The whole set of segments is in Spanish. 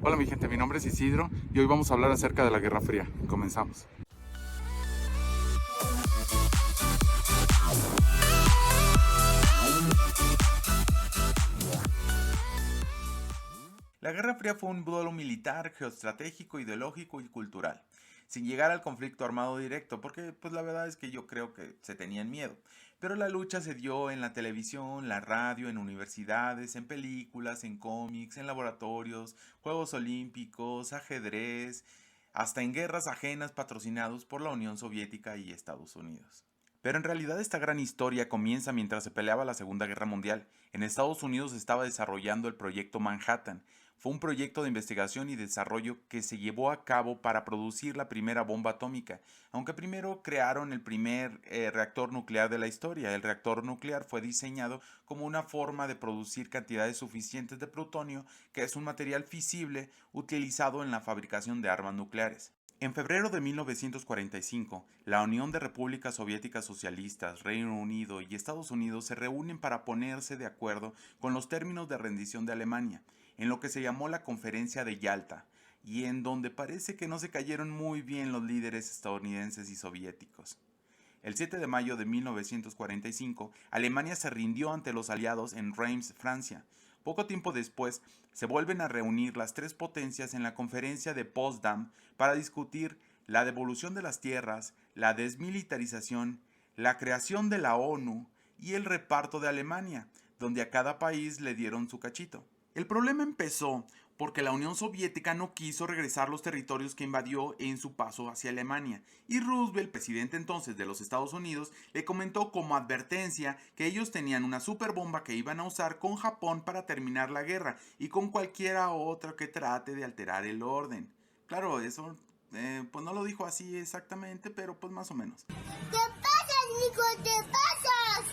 Hola mi gente, mi nombre es Isidro y hoy vamos a hablar acerca de la Guerra Fría. Comenzamos. La Guerra Fría fue un duelo militar, geoestratégico, ideológico y cultural, sin llegar al conflicto armado directo, porque pues la verdad es que yo creo que se tenían miedo. Pero la lucha se dio en la televisión, la radio, en universidades, en películas, en cómics, en laboratorios, Juegos Olímpicos, ajedrez, hasta en guerras ajenas patrocinados por la Unión Soviética y Estados Unidos. Pero en realidad esta gran historia comienza mientras se peleaba la Segunda Guerra Mundial. En Estados Unidos se estaba desarrollando el proyecto Manhattan. Fue un proyecto de investigación y desarrollo que se llevó a cabo para producir la primera bomba atómica, aunque primero crearon el primer reactor nuclear de la historia. El reactor nuclear fue diseñado como una forma de producir cantidades suficientes de plutonio, que es un material fisible utilizado en la fabricación de armas nucleares. En febrero de 1945, la Unión de Repúblicas Soviéticas Socialistas, Reino Unido y Estados Unidos se reúnen para ponerse de acuerdo con los términos de rendición de Alemania, en lo que se llamó la Conferencia de Yalta, y en donde parece que no se cayeron muy bien los líderes estadounidenses y soviéticos. El 7 de mayo de 1945, Alemania se rindió ante los aliados en Reims, Francia. Poco tiempo después, se vuelven a reunir las tres potencias en la conferencia de Potsdam para discutir la devolución de las tierras, la desmilitarización, la creación de la ONU y el reparto de Alemania, donde a cada país le dieron su cachito. El problema empezó porque la Unión Soviética no quiso regresar los territorios que invadió en su paso hacia Alemania, y Roosevelt, presidente entonces de los Estados Unidos, le comentó como advertencia que ellos tenían una superbomba que iban a usar con Japón para terminar la guerra y con cualquiera otra que trate de alterar el orden. Claro, eso pues no lo dijo así exactamente, pero pues más o menos. ¿Qué pasas, Nico? ¿Qué pasas?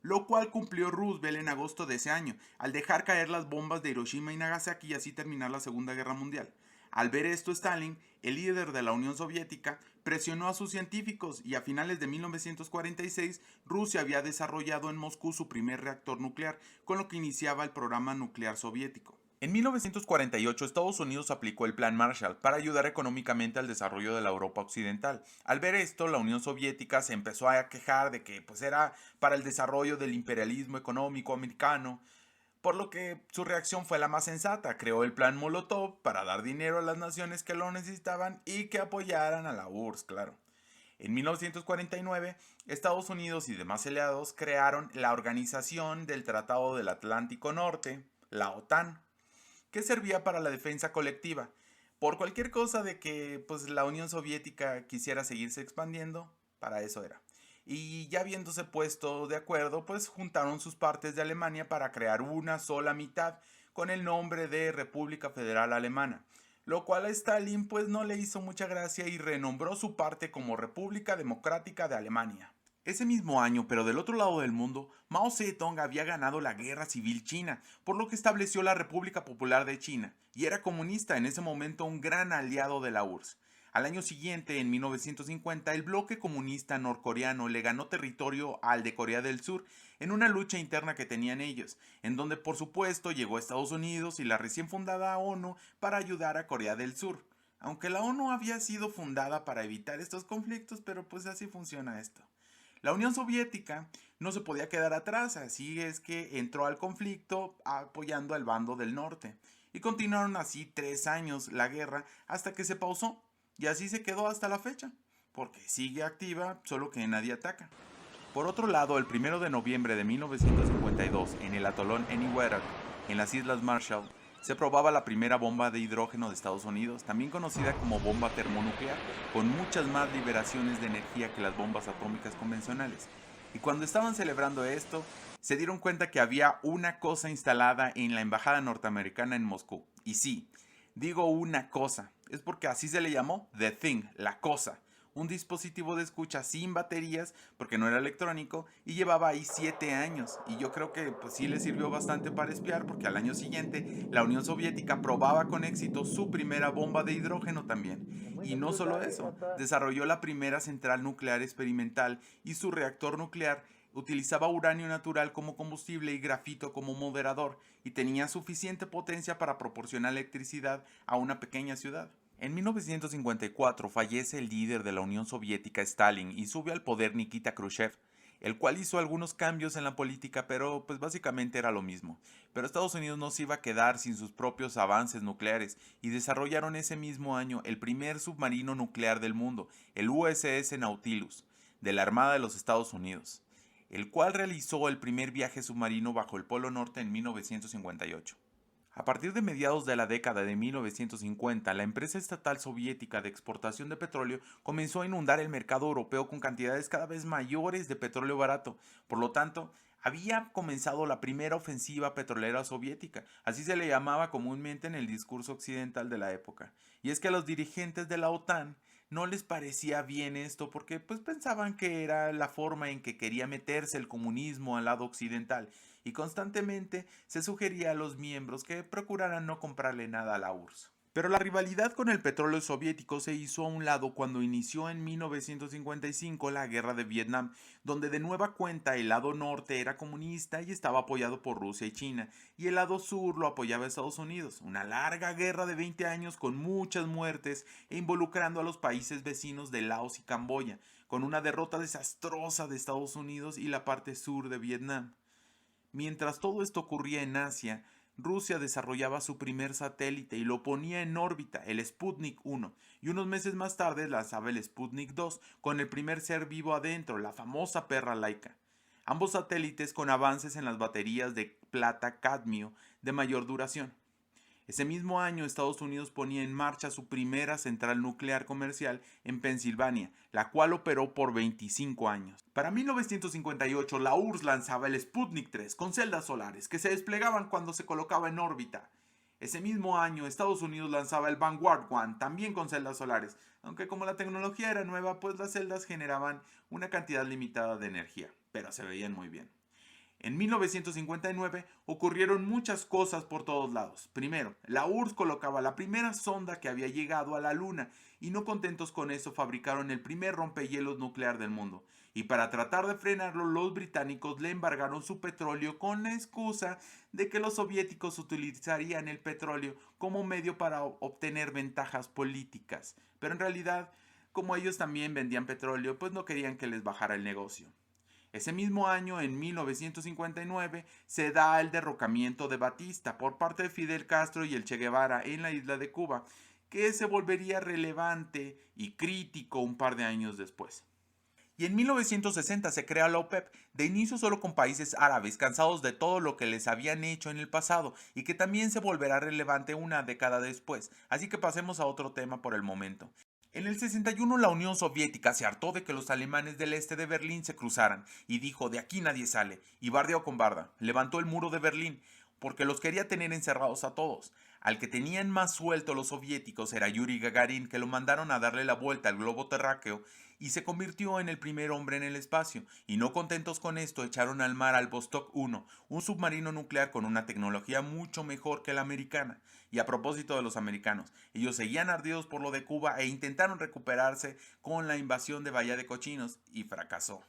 Lo cual cumplió Roosevelt en agosto de ese año, al dejar caer las bombas de Hiroshima y Nagasaki y así terminar la Segunda Guerra Mundial. Al ver esto, Stalin, el líder de la Unión Soviética, presionó a sus científicos y a finales de 1946 Rusia había desarrollado en Moscú su primer reactor nuclear, con lo que iniciaba el programa nuclear soviético. En 1948 Estados Unidos aplicó el Plan Marshall para ayudar económicamente al desarrollo de la Europa occidental. Al ver esto, la Unión Soviética se empezó a quejar de que era para el desarrollo del imperialismo económico americano, por lo que su reacción fue la más sensata. Creó el Plan Molotov para dar dinero a las naciones que lo necesitaban y que apoyaran a la URSS, claro. En 1949, Estados Unidos y demás aliados crearon la Organización del Tratado del Atlántico Norte, la OTAN, que servía para la defensa colectiva. Por cualquier cosa de que la Unión Soviética quisiera seguirse expandiendo, para eso era. Y ya habiéndose puesto de acuerdo, juntaron sus partes de Alemania para crear una sola mitad con el nombre de República Federal Alemana, lo cual a Stalin no le hizo mucha gracia y renombró su parte como República Democrática de Alemania. Ese mismo año, pero del otro lado del mundo, Mao Zedong había ganado la Guerra Civil China, por lo que estableció la República Popular de China, y era comunista, en ese momento un gran aliado de la URSS. Al año siguiente, en 1950, el bloque comunista norcoreano le ganó territorio al de Corea del Sur en una lucha interna que tenían ellos, en donde por supuesto llegó Estados Unidos y la recién fundada ONU para ayudar a Corea del Sur. Aunque la ONU había sido fundada para evitar estos conflictos, pero así funciona esto. La Unión Soviética no se podía quedar atrás, así es que entró al conflicto apoyando al bando del norte. Y continuaron así 3 años la guerra hasta que se pausó. Y así se quedó hasta la fecha, porque sigue activa, solo que nadie ataca. Por otro lado, el 1 de noviembre de 1952, en el atolón Eniwetok, en las Islas Marshall, se probaba la primera bomba de hidrógeno de Estados Unidos, también conocida como bomba termonuclear, con muchas más liberaciones de energía que las bombas atómicas convencionales. Y cuando estaban celebrando esto, se dieron cuenta que había una cosa instalada en la embajada norteamericana en Moscú. Y sí, digo una cosa, es porque así se le llamó The Thing, la cosa. Un dispositivo de escucha sin baterías, porque no era electrónico, y llevaba ahí 7 años. Y yo creo que sí le sirvió bastante para espiar, porque al año siguiente la Unión Soviética probaba con éxito su primera bomba de hidrógeno también. Y no solo eso, desarrolló la primera central nuclear experimental y su reactor nuclear Utilizaba uranio natural como combustible y grafito como moderador, y tenía suficiente potencia para proporcionar electricidad a una pequeña ciudad. En 1954 fallece el líder de la Unión Soviética, Stalin, y sube al poder Nikita Khrushchev, el cual hizo algunos cambios en la política, pero pues básicamente era lo mismo. Pero Estados Unidos no se iba a quedar sin sus propios avances nucleares, y desarrollaron ese mismo año el primer submarino nuclear del mundo, el USS Nautilus, de la Armada de los Estados Unidos, el cual realizó el primer viaje submarino bajo el Polo Norte en 1958. A partir de mediados de la década de 1950, la empresa estatal soviética de exportación de petróleo comenzó a inundar el mercado europeo con cantidades cada vez mayores de petróleo barato. Por lo tanto, había comenzado la primera ofensiva petrolera soviética, así se le llamaba comúnmente en el discurso occidental de la época. Y es que a los dirigentes de la OTAN no les parecía bien esto porque pues pensaban que era la forma en que quería meterse el comunismo al lado occidental, y constantemente se sugería a los miembros que procuraran no comprarle nada a la URSS. Pero la rivalidad con el petróleo soviético se hizo a un lado cuando inició en 1955 la guerra de Vietnam, donde de nueva cuenta el lado norte era comunista y estaba apoyado por Rusia y China, y el lado sur lo apoyaba Estados Unidos. Una larga guerra de 20 años con muchas muertes e involucrando a los países vecinos de Laos y Camboya, con una derrota desastrosa de Estados Unidos y la parte sur de Vietnam. Mientras todo esto ocurría en Asia, Rusia desarrollaba su primer satélite y lo ponía en órbita, el Sputnik 1, y unos meses más tarde lanzaba el Sputnik 2 con el primer ser vivo adentro, la famosa perra Laika. Ambos satélites con avances en las baterías de plata-cadmio de mayor duración. Ese mismo año, Estados Unidos ponía en marcha su primera central nuclear comercial en Pensilvania, la cual operó por 25 años. Para 1958, la URSS lanzaba el Sputnik 3 con celdas solares que se desplegaban cuando se colocaba en órbita. Ese mismo año, Estados Unidos lanzaba el Vanguard 1, también con celdas solares, aunque como la tecnología era nueva, pues las celdas generaban una cantidad limitada de energía, pero se veían muy bien. En 1959 ocurrieron muchas cosas por todos lados. Primero, la URSS colocaba la primera sonda que había llegado a la Luna, y no contentos con eso fabricaron el primer rompehielos nuclear del mundo. Y para tratar de frenarlo, los británicos le embargaron su petróleo con la excusa de que los soviéticos utilizarían el petróleo como medio para obtener ventajas políticas. Pero en realidad, como ellos también vendían petróleo, pues no querían que les bajara el negocio. Ese mismo año, en 1959, se da el derrocamiento de Batista por parte de Fidel Castro y el Che Guevara en la isla de Cuba, que se volvería relevante y crítico un par de años después. Y en 1960 se crea la OPEP, de inicio solo con países árabes, cansados de todo lo que les habían hecho en el pasado, y que también se volverá relevante una década después. Así que pasemos a otro tema por el momento. En el 61 la Unión Soviética se hartó de que los alemanes del este de Berlín se cruzaran y dijo: de aquí nadie sale, y bardeó con barda, levantó el muro de Berlín porque los quería tener encerrados a todos. Al que tenían más suelto los soviéticos era Yuri Gagarin, que lo mandaron a darle la vuelta al globo terráqueo y se convirtió en el primer hombre en el espacio, y no contentos con esto echaron al mar al Vostok 1, un submarino nuclear con una tecnología mucho mejor que la americana. Y a propósito de los americanos, ellos seguían ardidos por lo de Cuba e intentaron recuperarse con la invasión de Bahía de Cochinos, y fracasó.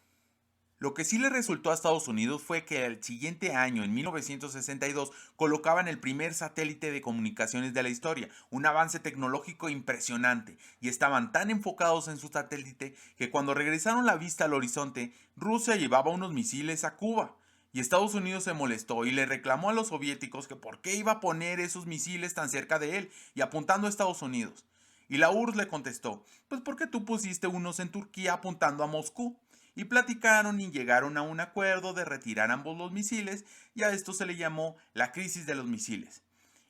Lo que sí le resultó a Estados Unidos fue que el siguiente año, en 1962, colocaban el primer satélite de comunicaciones de la historia, un avance tecnológico impresionante, y estaban tan enfocados en su satélite que cuando regresaron la vista al horizonte, Rusia llevaba unos misiles a Cuba. Y Estados Unidos se molestó y le reclamó a los soviéticos que por qué iba a poner esos misiles tan cerca de él y apuntando a Estados Unidos. Y la URSS le contestó: pues porque tú pusiste unos en Turquía apuntando a Moscú. Y platicaron y llegaron a un acuerdo de retirar ambos los misiles, y a esto se le llamó la crisis de los misiles.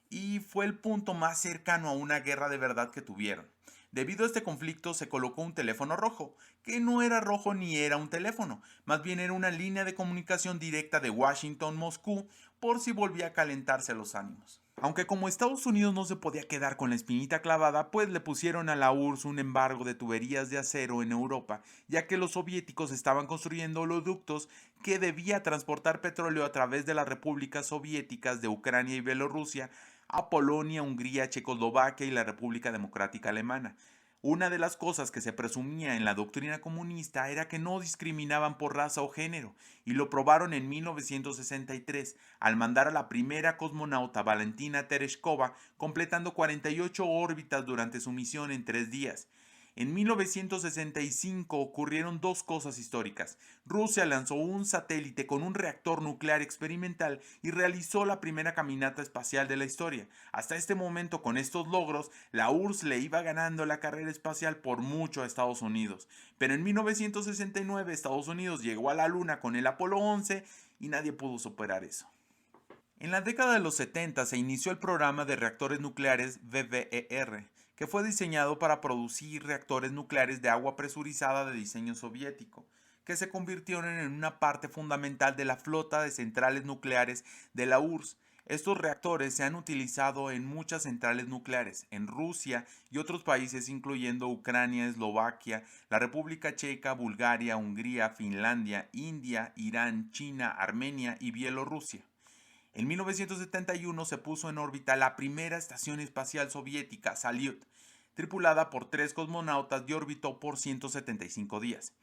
Y fue el punto más cercano a una guerra de verdad que tuvieron. Debido a este conflicto se colocó un teléfono rojo, que no era rojo ni era un teléfono, más bien era una línea de comunicación directa de Washington-Moscú por si volvía a calentarse los ánimos. Aunque como Estados Unidos no se podía quedar con la espinita clavada, pues le pusieron a la URSS un embargo de tuberías de acero en Europa, ya que los soviéticos estaban construyendo oleoductos que debía transportar petróleo a través de las repúblicas soviéticas de Ucrania y Bielorrusia a Polonia, Hungría, Checoslovaquia y la República Democrática Alemana. Una de las cosas que se presumía en la doctrina comunista era que no discriminaban por raza o género, y lo probaron en 1963 al mandar a la primera cosmonauta Valentina Tereshkova, completando 48 órbitas durante su misión en 3 días. En 1965 ocurrieron dos cosas históricas. Rusia lanzó un satélite con un reactor nuclear experimental y realizó la primera caminata espacial de la historia. Hasta este momento, con estos logros, la URSS le iba ganando la carrera espacial por mucho a Estados Unidos. Pero en 1969 Estados Unidos llegó a la Luna con el Apolo 11 y nadie pudo superar eso. En la década de los 70 se inició el programa de reactores nucleares VVER, que fue diseñado para producir reactores nucleares de agua presurizada de diseño soviético, que se convirtieron en una parte fundamental de la flota de centrales nucleares de la URSS. Estos reactores se han utilizado en muchas centrales nucleares, en Rusia y otros países incluyendo Ucrania, Eslovaquia, la República Checa, Bulgaria, Hungría, Finlandia, India, Irán, China, Armenia y Bielorrusia. En 1971 se puso en órbita la primera estación espacial soviética, Salyut, tripulada por 3 cosmonautas y orbitó por 175 días.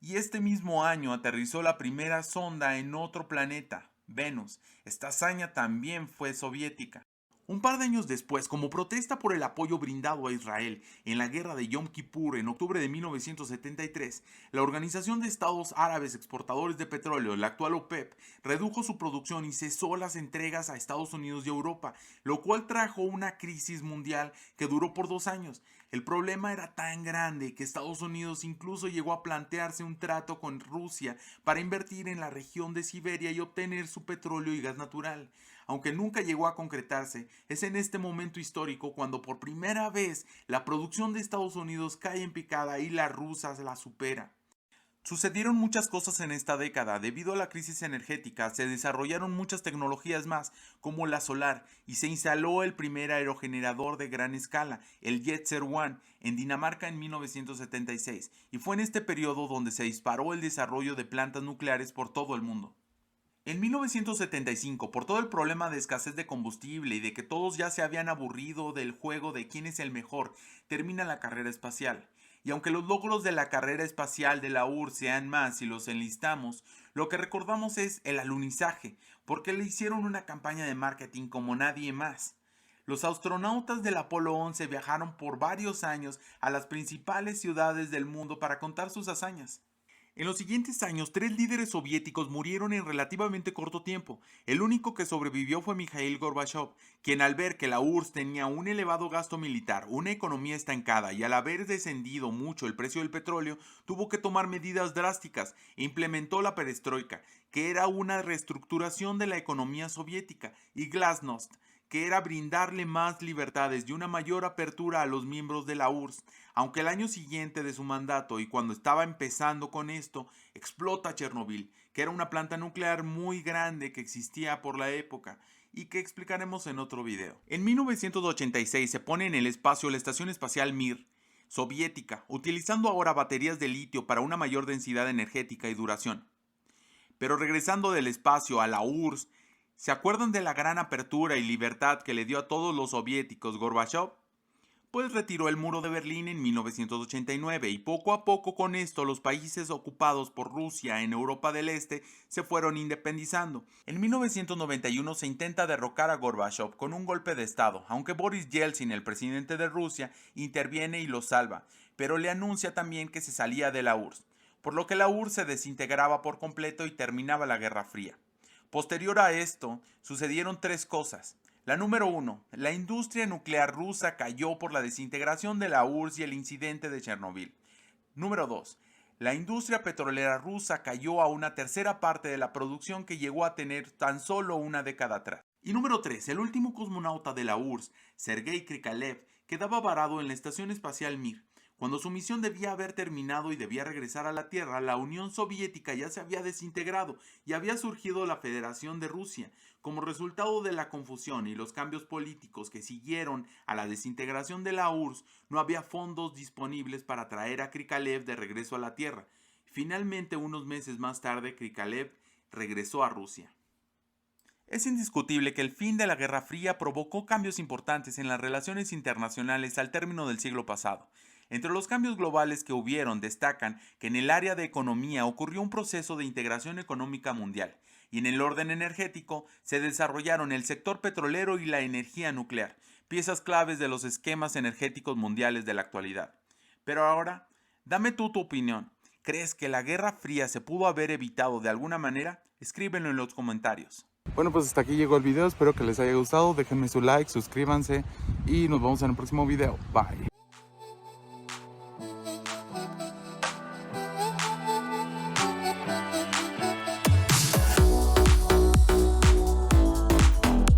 Y este mismo año aterrizó la primera sonda en otro planeta, Venus. Esta hazaña también fue soviética. Un par de años después, como protesta por el apoyo brindado a Israel en la guerra de Yom Kippur en octubre de 1973, la Organización de Estados Árabes Exportadores de Petróleo, la actual OPEP, redujo su producción y cesó las entregas a Estados Unidos y Europa, lo cual trajo una crisis mundial que duró por 2 años. El problema era tan grande que Estados Unidos incluso llegó a plantearse un trato con Rusia para invertir en la región de Siberia y obtener su petróleo y gas natural. Aunque nunca llegó a concretarse, es en este momento histórico cuando por primera vez la producción de Estados Unidos cae en picada y la rusa la supera. Sucedieron muchas cosas en esta década. Debido a la crisis energética, se desarrollaron muchas tecnologías más, como la solar, y se instaló el primer aerogenerador de gran escala, el Jetser 1, en Dinamarca en 1976, y fue en este periodo donde se disparó el desarrollo de plantas nucleares por todo el mundo. En 1975, por todo el problema de escasez de combustible y de que todos ya se habían aburrido del juego de quién es el mejor, termina la carrera espacial. Y aunque los logros de la carrera espacial de la URSS sean más si los enlistamos, lo que recordamos es el alunizaje, porque le hicieron una campaña de marketing como nadie más. Los astronautas del Apolo 11 viajaron por varios años a las principales ciudades del mundo para contar sus hazañas. En los siguientes años, 3 líderes soviéticos murieron en relativamente corto tiempo. El único que sobrevivió fue Mikhail Gorbachev, quien al ver que la URSS tenía un elevado gasto militar, una economía estancada y al haber descendido mucho el precio del petróleo, tuvo que tomar medidas drásticas e implementó la perestroika, que era una reestructuración de la economía soviética, y glasnost, que era brindarle más libertades y una mayor apertura a los miembros de la URSS, aunque el año siguiente de su mandato y cuando estaba empezando con esto, explota Chernobyl, que era una planta nuclear muy grande que existía por la época y que explicaremos en otro video. En 1986 se pone en el espacio la estación espacial Mir, soviética, utilizando ahora baterías de litio para una mayor densidad energética y duración. Pero regresando del espacio a la URSS, ¿se acuerdan de la gran apertura y libertad que le dio a todos los soviéticos Gorbachev? Pues retiró el muro de Berlín en 1989 y poco a poco con esto los países ocupados por Rusia en Europa del Este se fueron independizando. En 1991 se intenta derrocar a Gorbachev con un golpe de estado, aunque Boris Yeltsin, el presidente de Rusia, interviene y lo salva, pero le anuncia también que se salía de la URSS, por lo que la URSS se desintegraba por completo y terminaba la Guerra Fría. Posterior a esto, sucedieron 3 cosas. La número 1, la industria nuclear rusa cayó por la desintegración de la URSS y el incidente de Chernobyl. Número 2, la industria petrolera rusa cayó a una tercera parte de la producción que llegó a tener tan solo una década atrás. Y número 3, el último cosmonauta de la URSS, Sergei Krikalev, quedaba varado en la estación espacial Mir. Cuando su misión debía haber terminado y debía regresar a la Tierra, la Unión Soviética ya se había desintegrado y había surgido la Federación de Rusia. Como resultado de la confusión y los cambios políticos que siguieron a la desintegración de la URSS, no había fondos disponibles para traer a Krikalev de regreso a la Tierra. Finalmente, unos meses más tarde, Krikalev regresó a Rusia. Es indiscutible que el fin de la Guerra Fría provocó cambios importantes en las relaciones internacionales al término del siglo pasado. Entre los cambios globales que hubieron destacan que en el área de economía ocurrió un proceso de integración económica mundial y en el orden energético se desarrollaron el sector petrolero y la energía nuclear, piezas claves de los esquemas energéticos mundiales de la actualidad. Pero ahora, dame tú tu opinión. ¿Crees que la Guerra Fría se pudo haber evitado de alguna manera? Escríbelo en los comentarios. Bueno, pues hasta aquí llegó el video, espero que les haya gustado, déjenme su like, suscríbanse y nos vemos en el próximo video. Bye.